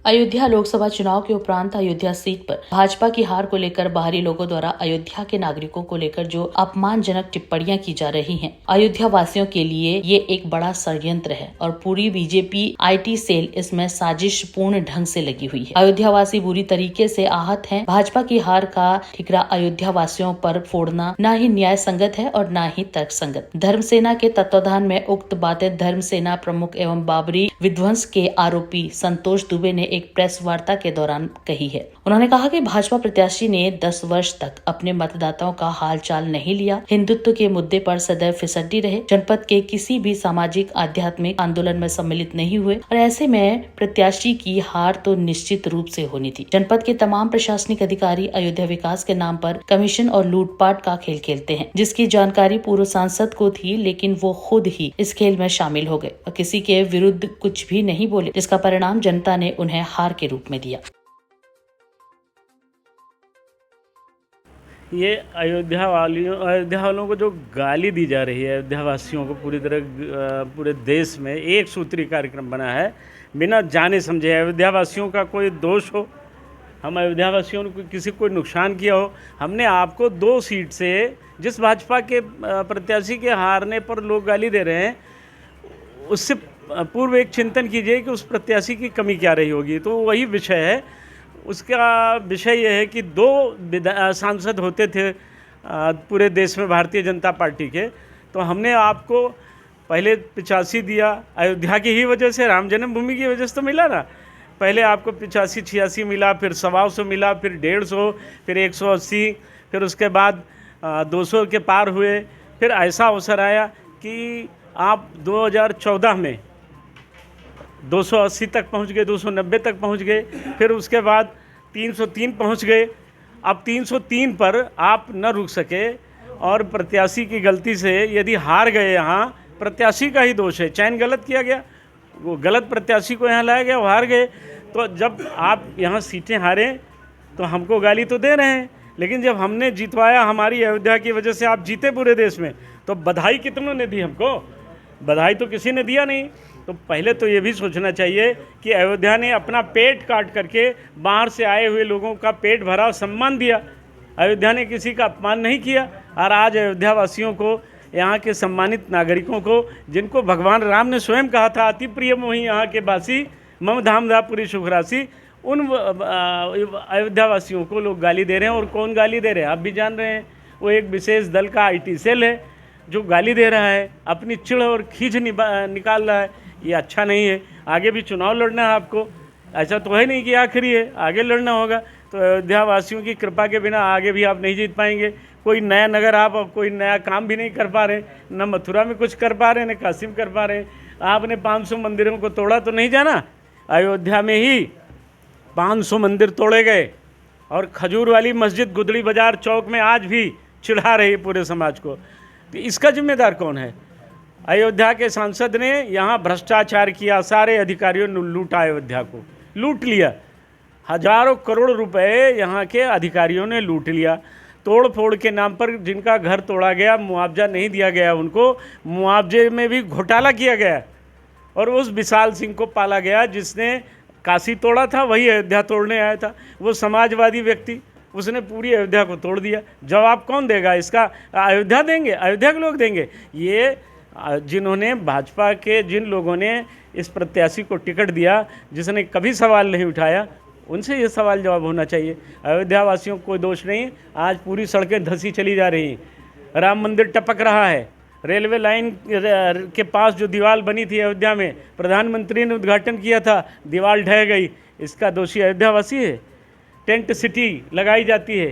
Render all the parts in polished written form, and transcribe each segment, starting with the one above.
अयोध्या लोकसभा चुनाव के उपरांत अयोध्या सीट पर भाजपा की हार को लेकर बाहरी लोगों द्वारा अयोध्या के नागरिकों को लेकर जो अपमानजनक टिप्पणियां की जा रही हैं, अयोध्या वासियों के लिए ये एक बड़ा षड्यंत्र है और पूरी बीजेपी आईटी सेल इसमें साजिशपूर्ण ढंग से लगी हुई है। अयोध्या वासी बुरी तरीके से आहत हैं। भाजपा की हार का ठिकरा अयोध्या वासियों पर फोड़ना न ही न्याय संगत है और न ही तर्क संगत। धर्मसेना के तत्वाधान में उक्त बातें धर्मसेना प्रमुख एवं बाबरी विध्वंस के आरोपी संतोष दुबे ने एक प्रेस वार्ता के दौरान कही है। उन्होंने कहा कि भाजपा प्रत्याशी ने 10 वर्ष तक अपने मतदाताओं का हालचाल नहीं लिया, हिंदुत्व के मुद्दे पर सदैव फिसड्डी रहे, जनपद के किसी भी सामाजिक आध्यात्मिक आंदोलन में सम्मिलित नहीं हुए और ऐसे में प्रत्याशी की हार तो निश्चित रूप से होनी थी। जनपद के तमाम प्रशासनिक अधिकारी अयोध्या विकास के नाम पर कमीशन और लूटपाट का खेल खेलते हैं, जिसकी जानकारी पूर्व सांसद को थी, लेकिन वो खुद ही इस खेल में शामिल हो गए और किसी के विरुद्ध कुछ भी नहीं बोले, जिसका परिणाम जनता ने उन्हें हार के रूप में दिया। ये अयोध्या वालों को जो गाली दी जा रही है, अयोध्या वासियों को पूरी तरह पूरे देश में एक सूत्री कार्यक्रम बना है बिना जाने समझे। अयोध्या वासियों का कोई दोष हो, हम अयोध्या वासियों ने किसी को नुकसान किया हो, हमने आपको 2 सीट से जिस भाजपा के प्रत्याशी के हारने पर लोग गाली दे रहे हैं, उससे पूर्व एक चिंतन कीजिए कि उस प्रत्याशी की कमी क्या रही होगी। तो वही विषय है। उसका विषय यह है कि 2 सांसद होते थे पूरे देश में भारतीय जनता पार्टी के, तो हमने आपको पहले 85 दिया, अयोध्या की ही वजह से, राम जन्मभूमि की वजह से तो मिला ना। पहले आपको 85-86 मिला, फिर 125 मिला, फिर 150, फिर 180, फिर उसके बाद 200 के पार हुए। फिर ऐसा अवसर आया कि आप 2014 में 280 तक पहुंच गए, 290 तक पहुंच गए, फिर उसके बाद 303 पहुंच गए। अब 303 पर आप न रुक सके और प्रत्याशी की गलती से यदि हार गए, यहाँ प्रत्याशी का ही दोष है, चयन गलत किया गया, वो गलत प्रत्याशी को यहाँ लाया गया, वो हार गए। तो जब आप यहाँ सीटें हारे तो हमको गाली तो दे रहे हैं, लेकिन जब हमने जितवाया, हमारी अयोध्या की वजह से आप जीते पूरे देश में, तो बधाई कितनों ने दी हमको? बधाई तो किसी ने दिया नहीं। तो पहले तो ये भी सोचना चाहिए कि अयोध्या ने अपना पेट काट करके बाहर से आए हुए लोगों का पेट भरा, सम्मान दिया। अयोध्या ने किसी का अपमान नहीं किया। और आज अयोध्या वासियों को, यहाँ के सम्मानित नागरिकों को, जिनको भगवान राम ने स्वयं कहा था अति प्रिय मोहि यहाँ के बासी, मम धाम धापुरी सुखरासी, उन अयोध्या वासियों को लोग गाली दे रहे हैं। और कौन गाली दे रहे हैं आप भी जान रहे हैं, वो एक विशेष दल का आईटी सेल है जो गाली दे रहा है, अपनी चिढ़ और खींच निकाल रहा है। ये अच्छा नहीं है। आगे भी चुनाव लड़ना है आपको, ऐसा तो है नहीं कि आखिरी है, आगे लड़ना होगा। तो अयोध्या वासियों की कृपा के बिना आगे भी आप नहीं जीत पाएंगे। कोई नया नगर आप कोई नया काम भी नहीं कर पा रहे, न मथुरा में कुछ कर पा रहे, न काशी में कर पा रहे। आपने 500 मंदिरों को तोड़ा तो नहीं जाना, अयोध्या में ही 500 मंदिर तोड़े गए और खजूर वाली मस्जिद गुदड़ी बाजार चौक में आज भी चिढ़ा रही पूरे समाज को। तो इसका जिम्मेदार कौन है? अयोध्या के सांसद ने यहाँ भ्रष्टाचार किया, सारे अधिकारियों ने लूटा, अयोध्या को लूट लिया। हजारों करोड़ रुपए यहाँ के अधिकारियों ने लूट लिया। तोड़ फोड़ के नाम पर जिनका घर तोड़ा गया, मुआवजा नहीं दिया गया उनको, मुआवजे में भी घोटाला किया गया। और उस विशाल सिंह को पाला गया जिसने काशी तोड़ा था, वही अयोध्या तोड़ने आया था। वो समाजवादी व्यक्ति, उसने पूरी अयोध्या को तोड़ दिया। जवाब कौन देगा इसका? अयोध्या देंगे, अयोध्या के लोग देंगे। ये जिन्होंने भाजपा के, जिन लोगों ने इस प्रत्याशी को टिकट दिया, जिसने कभी सवाल नहीं उठाया, उनसे ये सवाल जवाब होना चाहिए। अयोध्या वासियों को कोई दोष नहीं। आज पूरी सड़कें धंसी चली जा रही हैं, राम मंदिर टपक रहा है, रेलवे लाइन के पास जो दीवार बनी थी अयोध्या में, प्रधानमंत्री ने उद्घाटन किया था, दीवार ढह गई। इसका दोषी अयोध्या वासी है। टेंट सिटी लगाई जाती है,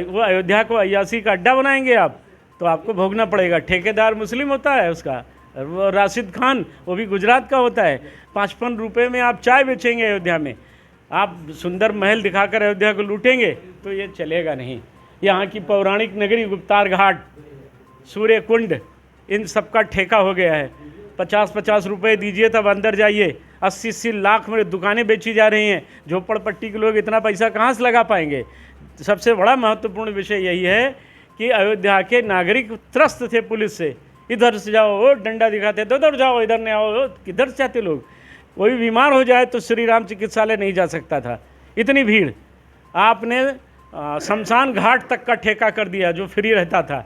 वो अयोध्या को अय्यासी का अड्डा बनाएंगे आप, तो आपको भोगना पड़ेगा। ठेकेदार मुस्लिम होता है उसका, वो राशिद खान, वो भी गुजरात का होता है। 55 रुपये में आप चाय बेचेंगे अयोध्या में, आप सुंदर महल दिखाकर अयोध्या को लूटेंगे, तो ये चलेगा नहीं। यहाँ की पौराणिक नगरी, गुप्तार घाट, सूर्य कुंड, इन सब का ठेका हो गया है। 50-50 रुपये दीजिए तब अंदर जाइए। 80-80 लाख में दुकानें बेची जा रही हैं। झोपड़पट्टी के लोग इतना पैसा कहाँ से लगा पाएंगे? सबसे बड़ा महत्वपूर्ण विषय यही है कि अयोध्या के नागरिक त्रस्त थे पुलिस से, इधर से जाओ, डंडा दिखाते तो उधर जाओ, इधर नहीं आओ, किधर से जाते लोग। कोई बीमार हो जाए तो श्री राम चिकित्सालय नहीं जा सकता था, इतनी भीड़। आपने शमशान घाट तक का ठेका कर दिया जो फ्री रहता था।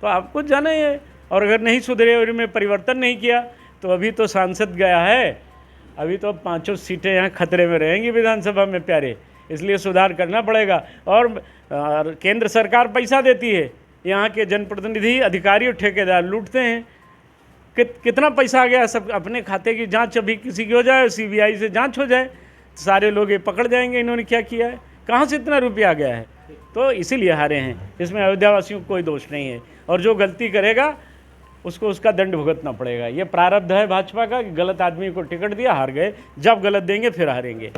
तो आपको जाना ही है। और अगर नहीं सुधरे और में परिवर्तन नहीं किया तो अभी तो सांसद गया है, अभी तो 5 सीटें यहाँ खतरे में रहेंगी विधानसभा में प्यारे, इसलिए सुधार करना पड़ेगा। और केंद्र सरकार पैसा देती है, यहाँ के जनप्रतिनिधि अधिकारी और ठेकेदार लूटते हैं। कितना पैसा आ गया, सब अपने खाते की जांच अभी किसी की हो जाए, सीबीआई से जांच हो जाए, सारे लोग ये पकड़ जाएंगे इन्होंने क्या किया है, कहाँ से इतना रुपया आ गया है। तो इसीलिए हारे हैं, इसमें अयोध्या वासियों को कोई दोष नहीं है। और जो गलती करेगा उसको उसका दंड भुगतना पड़ेगा। ये प्रारब्ध है भाजपा का कि गलत आदमी को टिकट दिया, हार गए, जब गलत देंगे फिर हारेंगे।